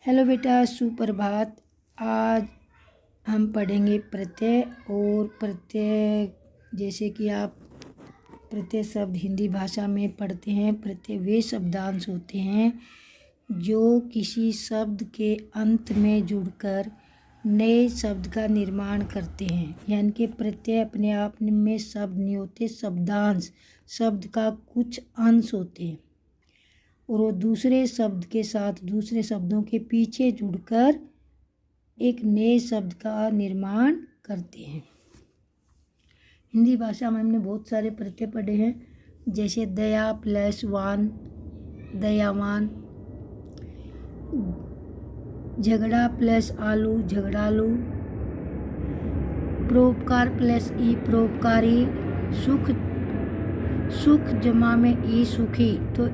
Hello बेटा, सुप्रभात। आज हम पढ़ेंगे प्रत्यय। और प्रत्यय जैसे कि आप प्रत्यय शब्द हिंदी भाषा में पढ़ते हैं। प्रत्यय वे शब्दांश होते हैं जो किसी शब्द के अंत में जुड़कर नए शब्द का निर्माण करते हैं। यानी कि प्रत्यय अपने आप में शब्द नहीं होते, शब्दांश शब्द का कुछ अंश होते हैं और वो दूसरे शब्द के साथ दूसरे शब्दों के पीछे जुड़कर एक नए शब्द का निर्माण करते हैं। हिंदी भाषा में हमने बहुत सारे प्रत्यय पढ़े हैं, जैसे दया प्लस वान, दयावान। झगड़ा प्लस आलू, झगड़ालू। परोपकार प्लस ई, परोपकारी। सुख, सुख जमा में ई, सुखी। तो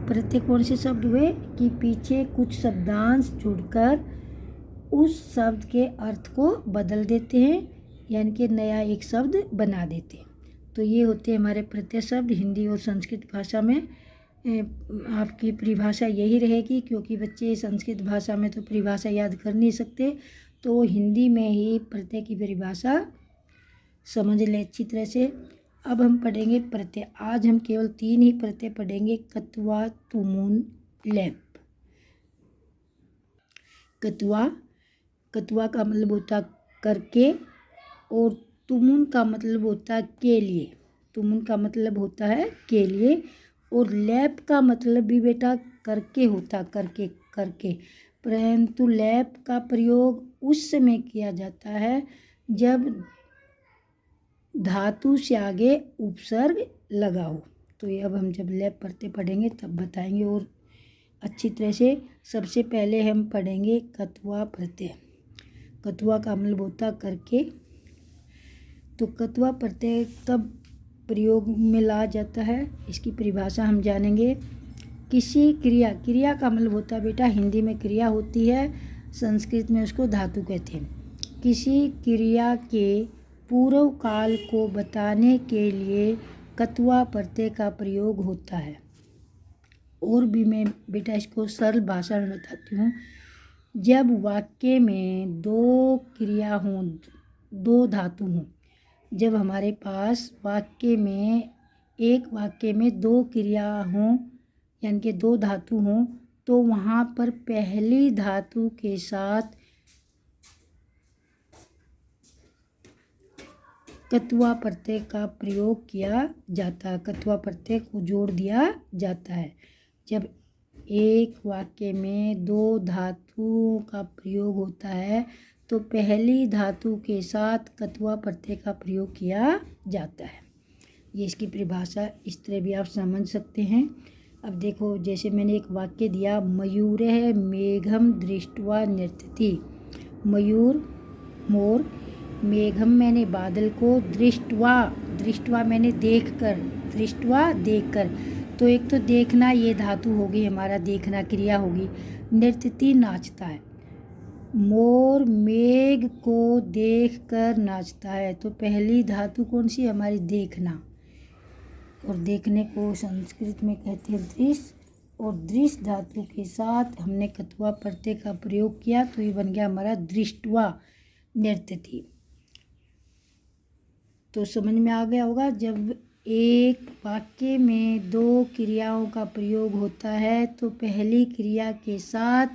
प्रत्यय कौन से शब्द हुए कि पीछे कुछ शब्दांश जुड़कर उस शब्द के अर्थ को बदल देते हैं, यानी कि नया एक शब्द बना देते हैं। तो ये होते हैं हमारे प्रत्यय शब्द। हिंदी और संस्कृत भाषा में आपकी परिभाषा यही रहेगी, क्योंकि बच्चे संस्कृत भाषा में तो परिभाषा याद कर नहीं सकते, तो हिंदी में ही प्रत्यय की परिभाषा समझ ले अच्छी तरह से। अब हम पढ़ेंगे प्रत्यय। आज हम केवल 3 ही प्रत्यय पढ़ेंगे, कत्वा, तुमुन, लेप। कत्वा, कत्वा का मतलब होता है करके, और तुमुन का मतलब होता है के लिए। तुमुन का मतलब होता है के लिए, और लेप का मतलब भी बेटा करके होता, करके करके। परंतु लेप का प्रयोग उस समय किया जाता है जब धातु से आगे उपसर्ग लगा हो। तो ये अब हम जब लेप प्रत्यय पढ़ेंगे तब बताएंगे और अच्छी तरह से। सबसे पहले हम पढ़ेंगे कत्वा प्रत्यय। कत्वा का मतलब होता करके। तो कत्वा प्रत्यय कब प्रयोग में लाया जाता है, इसकी परिभाषा हम जानेंगे। किसी क्रिया, क्रिया का मतलब होता है बेटा, हिंदी में क्रिया होती है, संस्कृत में उसको धातु कहते हैं। किसी क्रिया के पूर्व काल को बताने के लिए कत्वा प्रत्यय का प्रयोग होता है। और भी मैं बेटा इसको सरल भाषा में बताती हूँ। जब वाक्य में 2 क्रिया हों, 2 धातु हों, जब हमारे पास वाक्य में एक वाक्य में 2 क्रिया हों, यानी कि 2 धातु हों, तो वहाँ पर पहली धातु के साथ कत्वा प्रत्यय का प्रयोग किया जाता है। कत्वा प्रत्यय को जोड़ दिया जाता है। जब एक वाक्य में 2 धातुओं का प्रयोग होता है तो पहली धातु के साथ कत्वा प्रत्यय का प्रयोग किया जाता है। ये इसकी परिभाषा, इस तरह भी आप समझ सकते हैं। अब देखो, जैसे मैंने एक वाक्य दिया, मयूरः मेघम दृष्ट्वा नृत्यति। मयूर मोर, मेघम मैंने बादल को, दृष्ट्वा, दृष्ट्वा मैंने देखकर, दृष्ट्वा देखकर। तो एक तो देखना ये धातु होगी, हमारा देखना क्रिया होगी। नृत्यति नाचता है। मोर मेघ को देखकर नाचता है, तो पहली धातु कौन सी, हमारी देखना। और देखने को संस्कृत में कहते हैं दृश्य, और दृश्य धातु के साथ हमने कत्वा प्रत्यय का प्रयोग किया, तो ये बन गया हमारा दृष्ट्वा नृत्यति। तो समझ में आ गया होगा, जब एक वाक्य में 2 क्रियाओं का प्रयोग होता है तो पहली क्रिया के साथ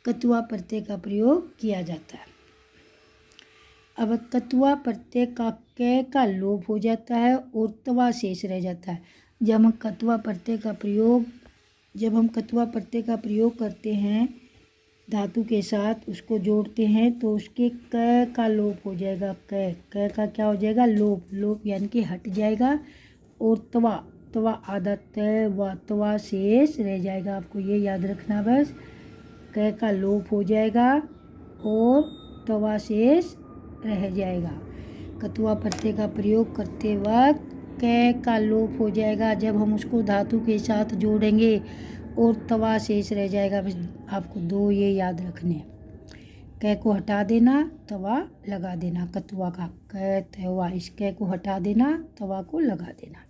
कत्वा प्रत्यय का प्रयोग किया जाता है। अब कत्वा प्रत्यय का कै का लोप हो जाता है और तवा शेष रह जाता है। जब हम कत्वा प्रत्यय का प्रयोग करते हैं धातु के साथ, उसको जोड़ते हैं, तो उसके क का लोप हो जाएगा। क का क्या हो जाएगा, लोप। लोप यानी कि हट जाएगा। और तवा, तवा आधा तय व तवा शेष रह जाएगा। आपको ये याद रखना बस, क का लोप हो जाएगा और तवा शेष रह जाएगा। कत्वा प्रत्यय का प्रयोग करते वक्त क का लोप हो जाएगा जब हम उसको धातु के साथ जोड़ेंगे, और तवा शेष रह जाएगा। बस आपको 2 ये याद रखने, क को हटा देना, तवा लगा देना। कत्वा का क तवा, इस क को हटा देना, तवा को लगा देना।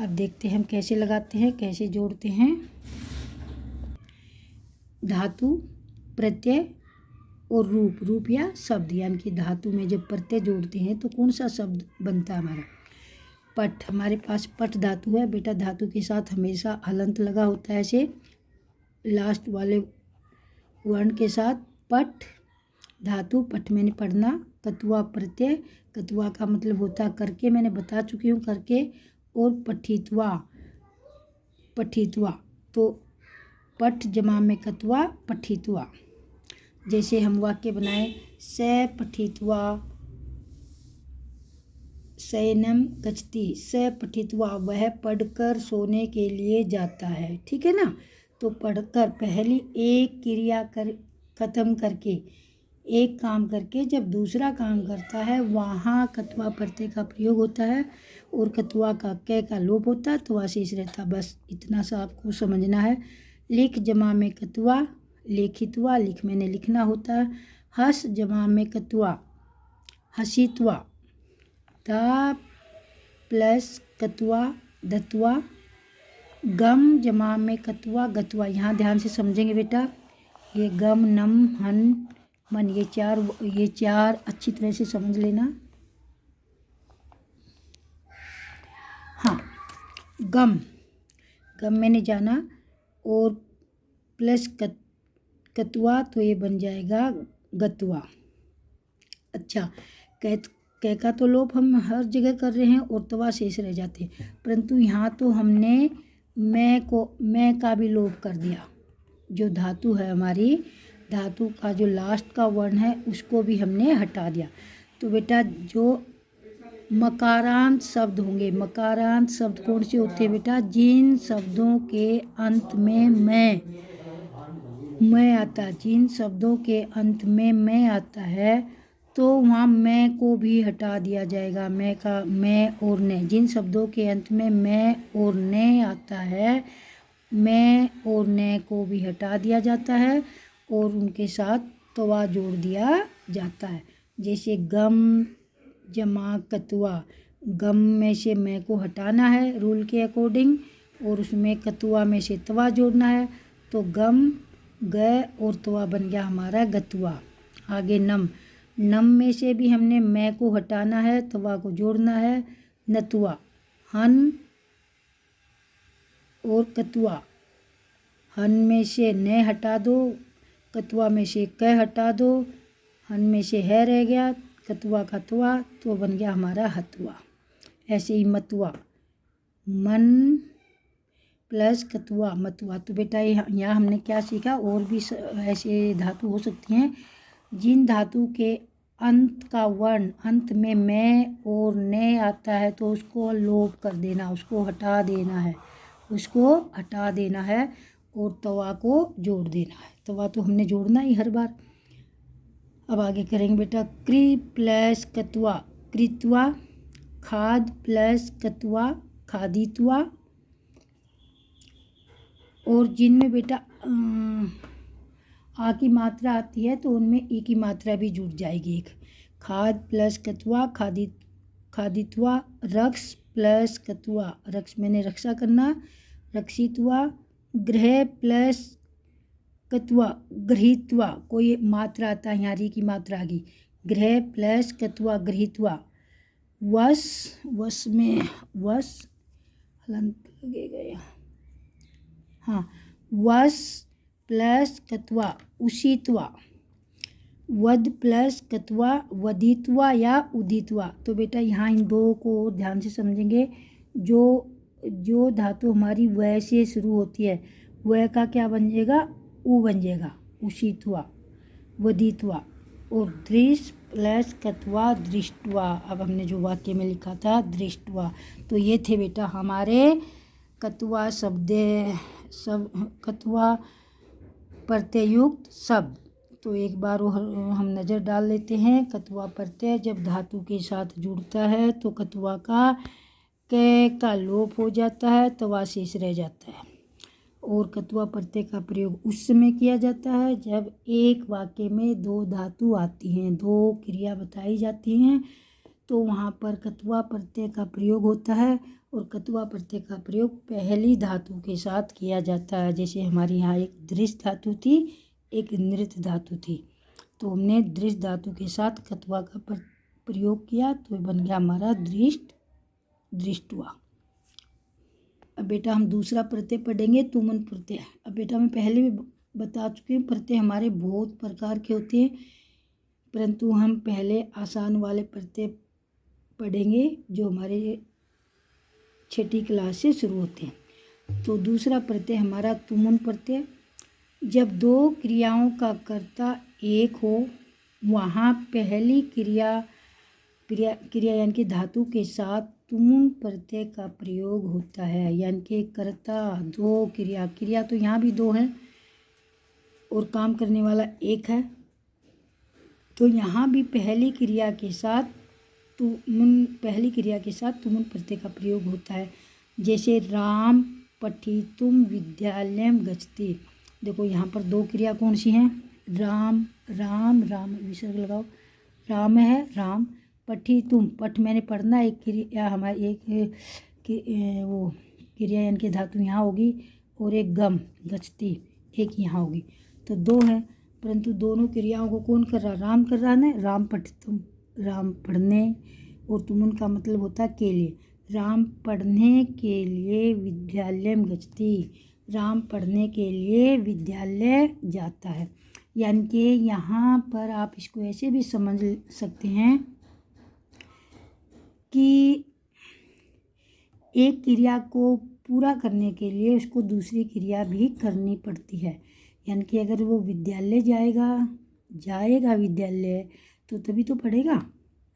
अब देखते हैं हम कैसे लगाते हैं, कैसे जोड़ते हैं। धातु, प्रत्यय और रूप या शब्द, यानी कि धातु में जब प्रत्यय जोड़ते हैं तो कौन सा शब्द बनता है हमारा? पट। हमारे पास पट धातु है बेटा। धातु के साथ हमेशा हलंत लगा होता है, ऐसे लास्ट वाले वर्ण के साथ। पट धातु, पट मैंने पढ़ना। कतुआ प्रत्यय, कतुआ का मतलब होता है करके, मैंने बता चुकी हूँ करके। और पठित्वा, पठित्वा तो पट जमा में कतुआ, पठित्वा। जैसे हम वाक्य बनाए, स पठित्वा शयनम गच्छति। स पठित्वा वह पढ़कर सोने के लिए जाता है, ठीक है ना। तो पढ़कर पहली एक क्रिया कर खत्म करके, एक काम करके जब दूसरा काम करता है वहाँ कतुआ प्रत्यय का प्रयोग होता है और कतुआ का कै का लोप होता है तो शेष रहता। बस इतना सा आपको समझना है। लिख जमा में कतुआ, लेखित्वा, लिख मैंने लिखना होता है। हस जमा में कतुआ, हसित्वा। दा प्लस कतुआ, दत्वा। गम जमा में कतुआ, गतवा। यहाँ ध्यान से समझेंगे बेटा, ये गम, नम, हन, मन, ये चार अच्छी तरह से समझ लेना। हाँ, गम, गम मैंने जाना और प्लस कतुआ तो ये बन जाएगा गतवा। अच्छा, कै का तो लोप हम हर जगह कर रहे हैं और तवा शेष रह जाते हैं, परंतु यहाँ तो हमने मैं का भी लोप कर दिया। जो धातु है हमारी, धातु का जो लास्ट का वर्ण है उसको भी हमने हटा दिया। तो बेटा जो मकारांत शब्द होंगे, मकारांत शब्द कौन से होते हैं बेटा? जिन शब्दों के अंत में मैं आता है, जिन शब्दों के अंत में मैं आता है तो वहाँ मैं को भी हटा दिया जाएगा। मैं और ने, जिन शब्दों के अंत में मैं और ने आता है, मैं और ने को भी हटा दिया जाता है और उनके साथ तवा जोड़ दिया जाता है। जैसे गम जमा कतुआ, गम में से मैं को हटाना है रूल के अकॉर्डिंग और उसमें कतुआ में से तवा जोड़ना है, तो गम ग और तवा बन गया हमारा गतुआ। आगे नम में से भी हमने मैं को हटाना है, तवा को जोड़ना है, नतुआ। हन और कतुआ, हन में से न हटा दो, कतुआ में से क हटा दो, हन में से है रह गया, कतुआ का तुआ तो बन गया हमारा हतुआ। ऐसे ही मतुआ, मन प्लस कतुआ, मतुआ। तो बेटा यहाँ हमने क्या सीखा? और भी ऐसे धातु हो सकती हैं जिन धातु के अंत का वर्ण अंत में मैं और ने आता है तो उसको लोप कर देना, उसको हटा देना है और तवा को जोड़ देना है। तवा तो हमने जोड़ना ही हर बार। अब आगे करेंगे बेटा, क्रि प्लस कतुआ, कृत्वा। खाद प्लस कतुआ, खादित्वा। और जिनमें बेटा आ की मात्रा आती है तो उनमें ई की मात्रा भी जुड़ जाएगी एक। खाद प्लस कतुआ, खादित्वा। रक्स प्लस कतुआ, रक्स मैंने रक्षा करना, रक्षित्वा। ग्रह प्लस कतुआ, गृहीत्वा। कोई मात्रा आता है, यहाँ री की मात्रा आ गई। ग्रह प्लस कतुआ, गृहीत्वा। वश में वश हलंत लगेगा, हाँ, वश प्लस कतुआ, उशित्वा। वद प्लस कतुआ, वदित्वा या उदित्वा। तो बेटा यहाँ इन दो को ध्यान से समझेंगे। जो धातु हमारी वह से शुरू होती है, वह का क्या बन जाएगा? उ बन जाएगा, उशित्वा, वदित्वा। और दृश प्लस कतुआ, दृष्टवा। अब हमने जो वाक्य में लिखा था दृष्टवा, तो ये थे बेटा हमारे कतुआ कतुआ प्रत्ययुक्त शब्द। तो एक बार हम नज़र डाल लेते हैं। कतुआ प्रत्यय जब धातु के साथ जुड़ता है तो कतुआ का कै का लोप हो जाता है, तवा शेष रह जाता है। और कतुआ प्रत्यय का प्रयोग उस समय किया जाता है जब एक वाक्य में दो धातु आती हैं, दो क्रिया बताई जाती हैं, तो वहाँ पर कत्वा प्रत्यय का प्रयोग होता है, और कत्वा प्रत्यय का प्रयोग पहली धातु के साथ किया जाता है। जैसे हमारे यहाँ एक दृश्य धातु थी, एक नृत्य धातु थी, तो हमने दृश्य धातु के साथ कत्वा का प्रयोग किया, तो बन गया हमारा दृष्ट, दृष्टवा। अब बेटा हम दूसरा प्रत्यय पढ़ेंगे, तुमन प्रत्यय। अब बेटा मैं पहले भी बता चुकी हूँ, प्रत्यय हमारे बहुत प्रकार के होते हैं, परंतु हम पहले आसान वाले प्रत्यय पढ़ेंगे जो हमारे छठी क्लास से शुरू होते हैं। तो दूसरा प्रत्यय हमारा तुमुन प्रत्यय। जब दो क्रियाओं का कर्ता एक हो, वहाँ पहली क्रिया यानी कि धातु के साथ तुमुन प्रत्यय का प्रयोग होता है। यानी कि कर्ता दो, क्रिया तो यहाँ भी दो हैं और काम करने वाला एक है, तो यहाँ भी पहली क्रिया के साथ तुमुन प्रत्यय का प्रयोग होता है। जैसे राम पठितुम विद्यालयम गच्छति। देखो यहाँ पर दो क्रिया कौन सी हैं? राम, राम राम विसर्ग लगाओ, राम है, राम। पठितुम, पठ मैंने पढ़ना, एक क्रिया हमारी वो क्रिया यानी कि धातु यहाँ होगी, और एक गम गच्छति एक यहाँ होगी, तो दो है। परंतु दोनों क्रियाओं को कौन कर रहा? राम कर रहा है। राम पठितुम, राम पढ़ने, और तुमुन का मतलब होता है के लिए। राम पढ़ने के लिए विद्यालय में गच्छति, राम पढ़ने के लिए विद्यालय जाता है। यानी कि यहाँ पर आप इसको ऐसे भी समझ सकते हैं कि एक क्रिया को पूरा करने के लिए उसको दूसरी क्रिया भी करनी पड़ती है। यानी कि अगर वो विद्यालय जाएगा विद्यालय, तो तभी तो पढ़ेगा, है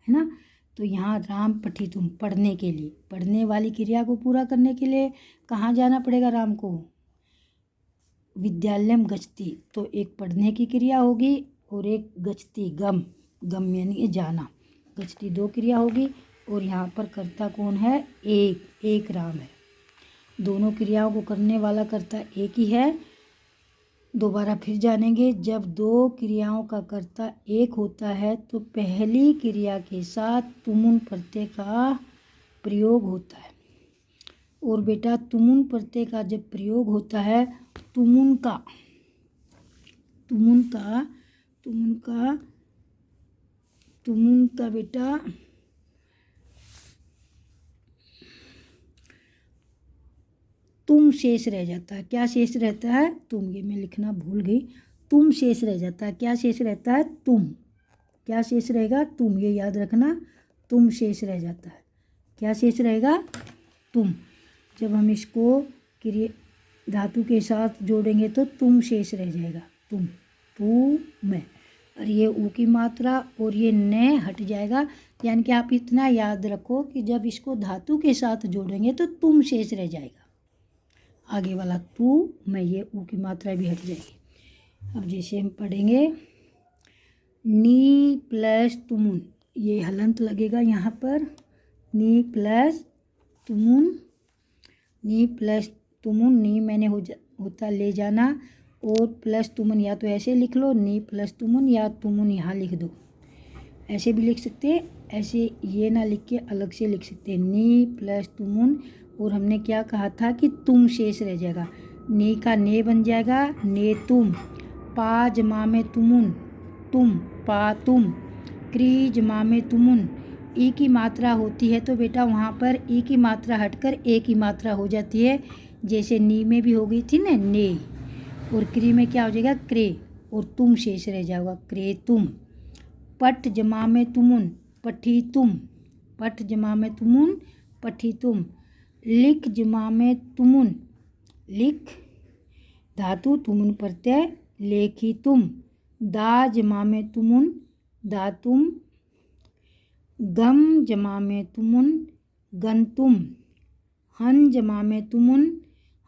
ना। तो यहाँ राम पठितुम, पढ़ने के लिए, पढ़ने वाली क्रिया को पूरा करने के लिए कहाँ जाना पड़ेगा राम को? विद्यालयम गच्छति। तो एक पढ़ने की क्रिया होगी और एक गच्छति, गम यानी जाना। गच्छति दो क्रिया होगी, और यहाँ पर कर्ता कौन है? एक राम है। दोनों क्रियाओं को करने वाला कर्ता एक ही है। दोबारा फिर जानेंगे, जब दो क्रियाओं का कर्ता एक होता है तो पहली क्रिया के साथ तुमुन प्रत्यय का प्रयोग होता है। और बेटा तुमुन प्रत्यय का जब प्रयोग होता है, तुमुन का बेटा तुम शेष रह जाता है। क्या शेष रहता है? तुम, ये मैं लिखना भूल गई। तुम शेष रह जाता है। क्या शेष रहता है? तुम। क्या शेष रहेगा? तुम, ये याद रखना, तुम शेष रह जाता है। क्या शेष रहेगा? तुम। जब हम इसको क्रिया धातु के साथ जोड़ेंगे तो तुम शेष रह जाएगा, तुम, तू, मैं, और ये ऊ की मात्रा और ये न हट जाएगा। यानी कि आप इतना याद रखो कि जब इसको धातु के साथ जोड़ेंगे तो तुम शेष रह जाएगा, आगे वाला तू, मैं, ये ऊ की मात्रा भी हट जाएगी। अब जैसे हम पढ़ेंगे नी प्लस तुमुन, ये हलंत लगेगा यहाँ पर, नी प्लस तुमुन, नी मैंने होता ले जाना, और प्लस तुमुन, या तो ऐसे लिख लो नी प्लस तुमुन, या तुमुन यहाँ लिख दो, ऐसे भी लिख सकते हैं। ऐसे ये ना लिख के अलग से लिख सकते हैं, नी प्लस तुमुन। और हमने क्या कहा था कि तुम शेष रह जाएगा, नी का ने बन जाएगा ने तुम, पा जमा में तुमुन, तुम, पा तुम, क्री जमा में तुमुन। ई की मात्रा होती है तो बेटा वहाँ पर ई की मात्रा हटकर ए की मात्रा हो जाती है। जैसे नी में भी हो गई थी ना ने, और क्री में क्या हो जाएगा? क्रे, और तुम शेष रह जाएगा, क्रे तुम। पट जमा में तुमुन, पठी तुम, पट जमा में तुमुन, पठी तुम। लिख जमा में तुमुन, लिख, धातु तुमुन प्रत्यय, लेखी तुम। दा जमा में तुमुन, दातुम। गम जमा में तुमुन, गंतुम। हन जमा में तुमुन,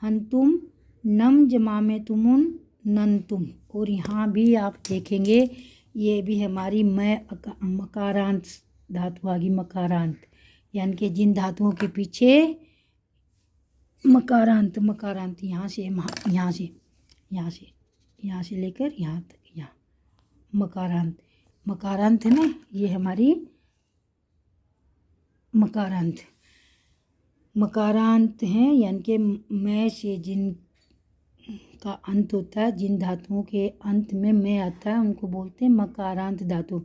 हंतुम। नम जमा में तुमुन, नंतुम। और यहाँ भी आप देखेंगे, ये भी हमारी मकारांत धातु आ गई, मकारांत, यानी कि जिन धातुओं के पीछे मकारांत यहाँ से लेकर यहाँ तक, यहाँ मकारांत है ना, ये हमारी मकारांत। मकारांत हैं यानी कि मैं से जिन का अंत होता है, जिन धातुओं के अंत में मैं आता है उनको बोलते हैं मकारांत धातु।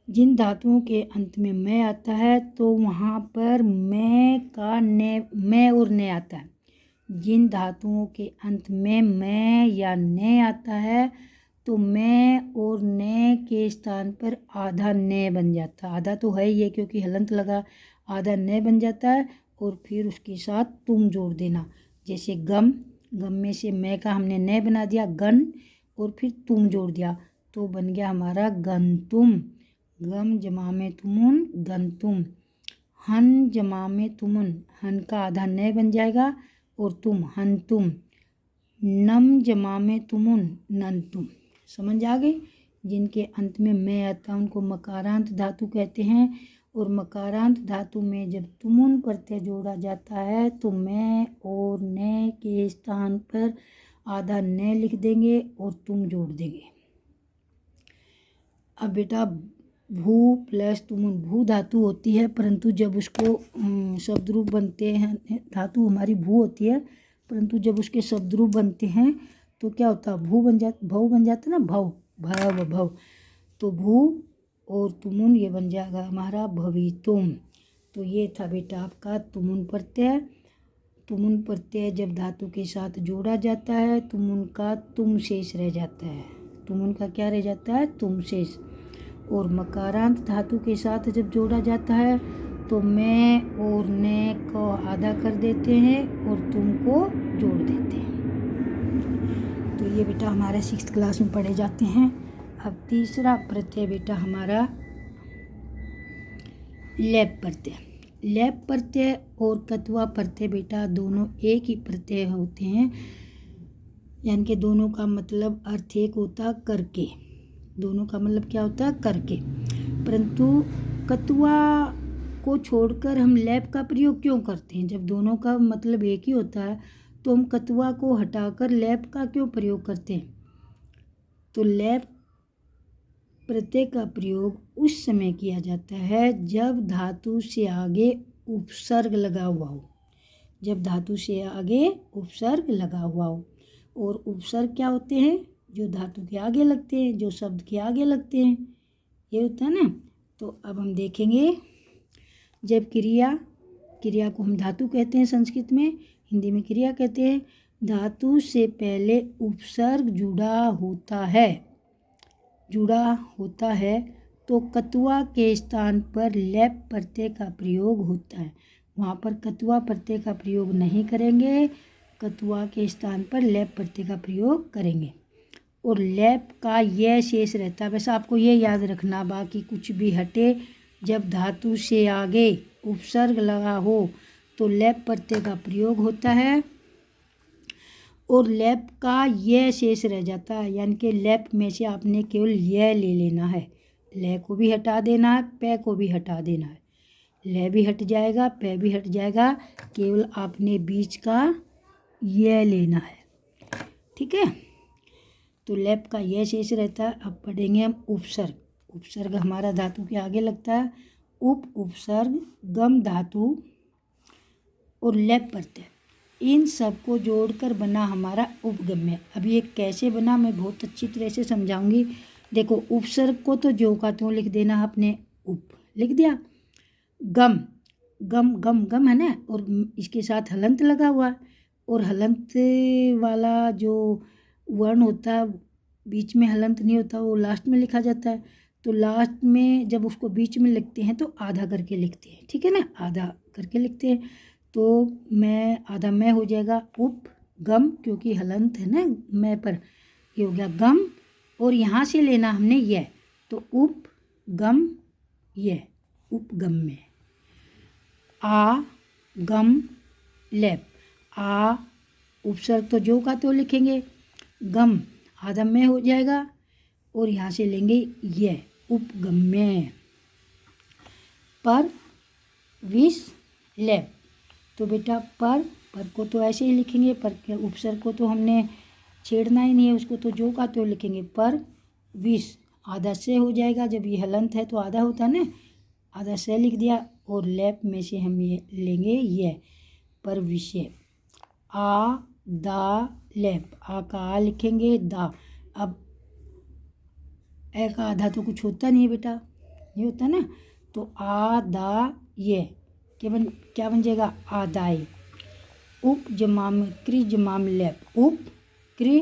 जिन धातुओं के अंत में मैं आता है तो वहाँ पर मैं और ने आता है। जिन धातुओं के अंत में मैं या ने आता है तो मैं और ने के स्थान पर आधा ने बन जाता है। आधा तो है ही है क्योंकि हलंत लगा, आधा ने बन जाता है और फिर उसके साथ तुम जोड़ देना। जैसे गम, गम में से मैं का हमने ने बना दिया गन और फिर तुम जोड़ दिया तो बन गया हमारा गंतुम। गम जमा में तुमुन गंतुम। हन जमा में तुमुन, हन का आधा ने बन जाएगा और तुम हंतुम। नम जमा में तुमुन नंतुम। समझ आ गई। जिनके अंत में मैं आता है उनको मकारांत धातु कहते हैं। और मकारांत धातु में जब तुमुन प्रत्यय जोड़ा जाता है तो मैं और ने के स्थान पर आधा ने लिख देंगे और तुम जोड़ देंगे। अब बेटा भू प्लस तुमुन, भू धातु होती है परंतु जब उसको शब्द रूप बनते हैं, धातु हमारी भू होती है परंतु जब उसके शब्द रूप बनते हैं तो क्या होता है, भव बन जाता है ना, भव। तो भू और तुमुन ये बन जाएगा हमारा भवितुम। तो ये था बेटा आपका तुमुन प्रत्यय। तुमुन प्रत्यय जब धातु के साथ जोड़ा जाता है तुमुन का तुम शेष रह जाता है। तुमुन का क्या रह जाता है, तुम शेष। और मकारांत धातु के साथ जब जोड़ा जाता है तो मैं और ने को आधा कर देते हैं और तुम को जोड़ देते हैं। तो ये बेटा हमारे 6th क्लास में पढ़े जाते हैं। अब तीसरा प्रत्यय बेटा हमारा लेप प्रत्यय। लेप प्रत्यय और कत्वा प्रत्यय बेटा दोनों एक ही प्रत्यय होते हैं, यानी कि दोनों का मतलब अर्थ एक होता करके। दोनों का मतलब क्या होता है, करके। परंतु कत्वा को छोड़कर हम लेप का प्रयोग क्यों करते हैं? जब दोनों का मतलब एक ही होता है तो हम कत्वा को हटाकर लेप का क्यों प्रयोग करते हैं? तो लेप प्रत्यय का प्रयोग उस समय किया जाता है जब धातु से आगे उपसर्ग लगा हुआ हो। जब धातु से आगे उपसर्ग लगा हुआ हो। और उपसर्ग क्या होते हैं? जो धातु के आगे लगते हैं, जो शब्द के आगे लगते हैं, ये होता है ना। तो अब हम देखेंगे जब क्रिया को हम धातु कहते हैं संस्कृत में, हिंदी में क्रिया कहते हैं। धातु से पहले उपसर्ग जुड़ा होता है तो कत्वा के स्थान पर लेप प्रत्यय का प्रयोग होता है। वहाँ पर कत्वा प्रत्यय का प्रयोग नहीं करेंगे, कत्वा के स्थान पर लेप प्रत्यय का प्रयोग करेंगे। और लेप का यह शेष रहता है। बस आपको ये याद रखना, बाकी कुछ भी हटे, जब धातु से आगे उपसर्ग लगा हो तो लेप प्रत्यय का प्रयोग होता है और लेप का यह शेष रह जाता है। यानी कि लेप में से आपने केवल यह ले लेना है, ले को भी हटा देना है, पे को भी हटा देना है। ले भी हट जाएगा, पे भी हट जाएगा, केवल आपने बीच का यह लेना है। ठीक है। तो लेप का यह शेष रहता है। अब पढ़ेंगे हम उपसर्ग। उपसर्ग हमारा धातु के आगे लगता है। उपसर्ग, गम धातु और लेप प्रत्यय, इन सब को जोड़कर बना हमारा उपगम्य। अब ये कैसे बना मैं बहुत अच्छी तरह से समझाऊंगी। देखो, उपसर्ग को तो जो का त्यों लिख देना, आपने उप लिख दिया। गम गम गम गम है ना, और इसके साथ हलंत लगा हुआ, और हलंत वाला जो वर्ण होता है, बीच में हलंत नहीं होता, वो लास्ट में लिखा जाता है। तो लास्ट में जब उसको बीच में लिखते हैं तो आधा करके लिखते हैं। ठीक है ना, आधा करके लिखते हैं। तो मैं आधा मैं हो जाएगा उप गम, क्योंकि हलंत है ना मैं पर, ये हो गया गम। और यहाँ से लेना हमने यह, तो उप गम यह उपगम में। आ गम लेप, आ उपसर्ग तो जो का तो लिखेंगे, गम आधा में हो जाएगा और यहाँ से लेंगे यह उपगम्य। पर विष लेप, तो बेटा पर को तो ऐसे ही लिखेंगे, पर उपसर्ग को तो हमने छेड़ना ही नहीं है, उसको तो जो का तो लिखेंगे। पर विष आधा से हो जाएगा, जब ये हलंत है तो आधा होता है ना, आधा से लिख दिया और लैप में से हम ये लेंगे ये पर विषय आ दा लैप। आ का आ लिखेंगे, दा। अब ए का आधा तो कुछ होता नहीं है बेटा, नहीं होता ना, तो आ दा ये क्या बन जाएगा, आदाय। उप जमाम क्रि जमाम लैप, उप क्रि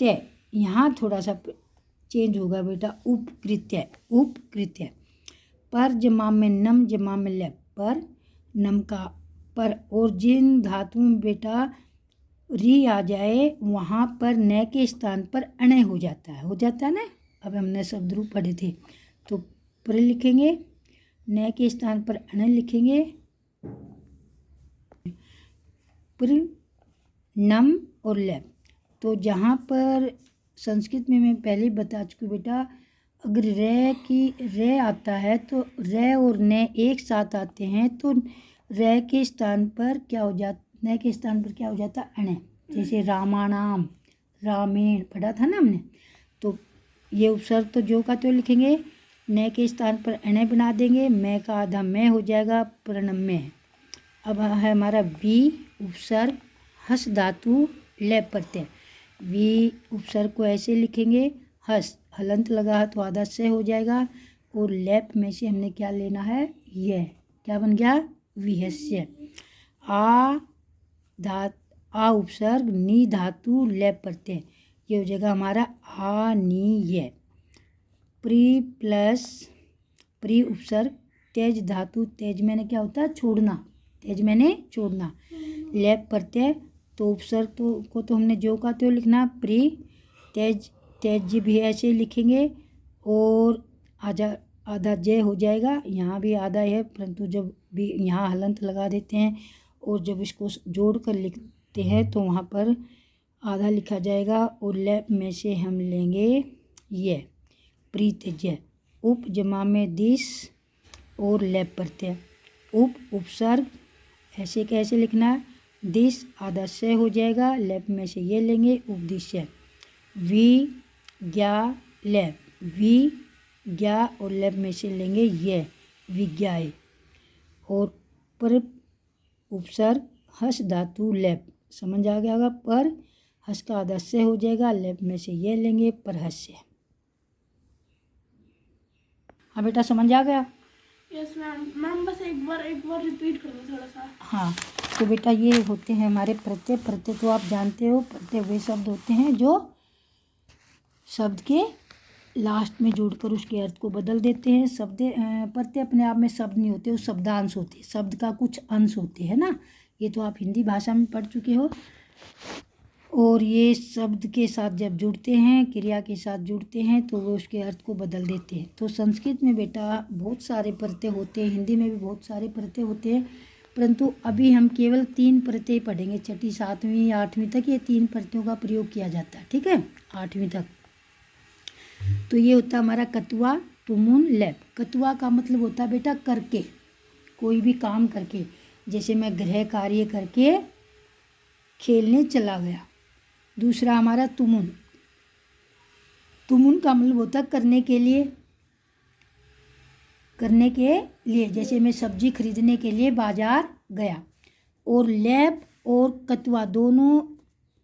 त्य। यहाँ थोड़ा सा चेंज होगा बेटा, उपकृत्य, उपकृत्य। पर जमाम में नम जमाम में लैप, पर नम का पर। और जिन धातुओं में बेटा री आ जाए वहाँ पर न के स्थान पर अण हो जाता है ना। अब हमने शब्द रूप पढ़े थे, तो पर लिखेंगे, न के स्थान पर अण लिखेंगे, पर नम और लैप। तो जहाँ पर संस्कृत में मैं पहले ही बता चुकी बेटा, अगर रे आता है तो रे और न एक साथ आते हैं तो रे के स्थान पर क्या हो जाता, न के स्थान पर क्या हो जाता, अण। जैसे रामाणाम, रामेण पढ़ा था ना हमने। तो ये उपसर्ग तो जो का तो लिखेंगे, न के स्थान पर अण बना देंगे, मैं का आधा मैं हो जाएगा, प्रणम्य है। अब है हमारा वी उपसर्ग हस धातु लैप प्रत्यय। वी उपसर्ग को ऐसे लिखेंगे, हस हलंत लगा तो आधा से हो जाएगा, और लैप में से हमने क्या लेना है, यह क्या बन गया, विहस्य। आ उपसर्ग नी धातु लैप प्रत्यय, ये हो जाएगा हमारा आ नी ये। प्री प्लस प्री उपसर्ग तेज धातु, तेज मैंने क्या होता है, छोड़ना, तेज मैंने छोड़ना, लैप प्रत्यय। तो उपसर्ग तो हमने जो का तो लिखना, प्री तेज भी ऐसे लिखेंगे, और आधा जय हो जाएगा, यहाँ भी आधा है, परंतु जब भी यहाँ हलंत लगा देते हैं और जब इसको जोड़ कर लिखते हैं तो वहाँ पर आधा लिखा जाएगा, और लैप में से हम लेंगे ये प्रीतजय। उप जमा में दिस और लैप प्रत्यय। उपसर्ग ऐसे कैसे लिखना है, दिस आधा से हो जाएगा, लैप में से ये लेंगे, उपदिश्य। वी ज्ञा लैप, वी ज्ञा और लैप में से लेंगे ये विज्ञाय। और पर उपसर्ग हस धातु लैप, समझ आ गया होगा, पर हस का आधा से हो जाएगा, लैप में से ये लेंगे, परहस्य। हाँ बेटा समझ आ गया। यस मैम बस एक बार रिपीट कर दो थोड़ा सा। हाँ तो बेटा ये होते हैं हमारे प्रत्यय तो आप जानते हो, प्रत्यय वे शब्द होते हैं जो शब्द के लास्ट में जोड़कर उसके अर्थ को बदल देते हैं। प्रत्यय अपने आप में शब्द नहीं होते, वो शब्दांश होते हैं, शब्द का कुछ अंश होते हैं ना। ये तो आप हिंदी भाषा में पढ़ चुके हो। और ये शब्द के साथ जब जुड़ते हैं, क्रिया के साथ जुड़ते हैं, तो वो उसके अर्थ को बदल देते हैं। तो संस्कृत में बेटा बहुत सारे प्रत्यय होते हैं, हिंदी में भी बहुत सारे प्रत्यय होते हैं, परंतु अभी हम केवल 3 प्रत्यय पढ़ेंगे, छठी 7वीं 8वीं तक ये 3 प्रत्ययों का प्रयोग किया जाता है, ठीक है, 8वीं तक। तो ये होता है हमारा कतुआ, तुमुन, लैप। कतुआ का मतलब होता है बेटा करके, कोई भी काम करके, जैसे मैं गृह कार्य करके खेलने चला गया। दूसरा हमारा तुमुन, तुमुन का मतलब होता है करने के लिए, जैसे मैं सब्जी खरीदने के लिए बाजार गया। और लैप और कतुआ दोनों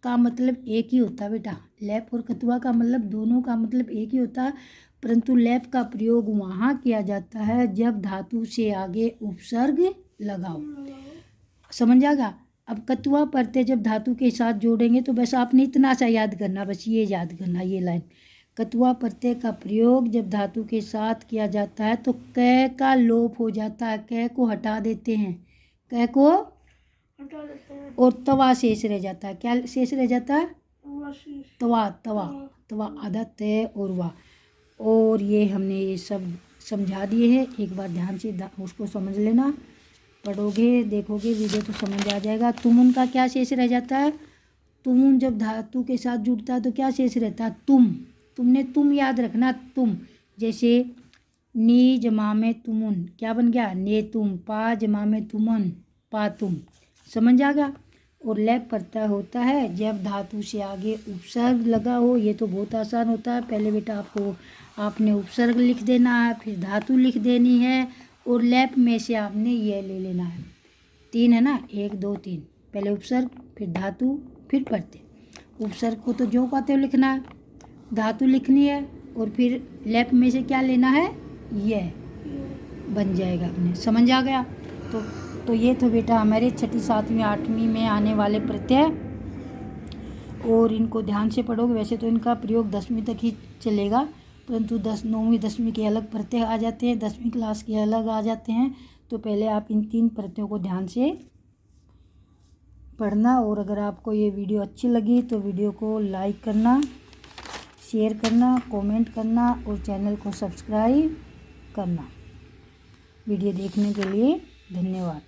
का मतलब एक ही होता है बेटा, लैप और कतुआ का मतलब दोनों का मतलब एक ही होता है, परंतु लैप का प्रयोग वहाँ किया जाता है जब धातु से आगे उपसर्ग लगाओ, समझ आएगा। अब कतुआ प्रत्यय जब धातु के साथ जोड़ेंगे तो बस आपने इतना सा याद करना, बस ये याद करना, ये लाइन। कतुआ प्रत्यय का प्रयोग जब धातु के साथ किया जाता है तो क का लोप हो जाता है, क को हटा देते हैं, क को हटा देते हैं, और तवा शेष रह जाता है। क्या शेष रह जाता है, तवा आधा तय और वा। और ये हमने ये सब समझा दिए हैं, एक बार ध्यान से उसको समझ लेना, पढ़ोगे देखोगे वीडियो तो समझ आ जाएगा। तुमुन का क्या शेष रह जाता है, तुमुन जब धातु के साथ जुड़ता है तो क्या शेष रहता है, तुमने तुम याद रखना, तुम। जैसे नी जमा में तुमुन क्या बन गया, ने तुम। पा जमा में तुमन, पा तुम, समझ आ गया। और लैप प्रत्यय होता है जब धातु से आगे उपसर्ग लगा हो। ये तो बहुत आसान होता है, पहले बेटा आपने उपसर्ग लिख देना है, फिर धातु लिख देनी है, और लैप में से आपने ये ले लेना है। 3 है ना, 1 2 3। पहले उपसर्ग, फिर धातु, फिर प्रत्यय। उपसर्ग को तो जो कहते हो लिखना है, धातु लिखनी है, और फिर लैप में से क्या लेना है, ये बन जाएगा अपने। समझ आ गया? तो ये तो बेटा हमारे 6ठी 7वीं 8वीं में आने वाले प्रत्यय, और इनको ध्यान से पढ़ोगे। वैसे तो इनका प्रयोग 10वीं तक ही चलेगा, परंतु 9वीं 10वीं के अलग प्रत्यय आ जाते हैं, 10वीं क्लास के अलग आ जाते हैं। तो पहले आप इन 3 प्रत्ययों को ध्यान से पढ़ना। और अगर आपको ये वीडियो अच्छी लगी तो वीडियो को लाइक करना, शेयर करना, कमेंट करना और चैनल को सब्सक्राइब करना। वीडियो देखने के लिए धन्यवाद।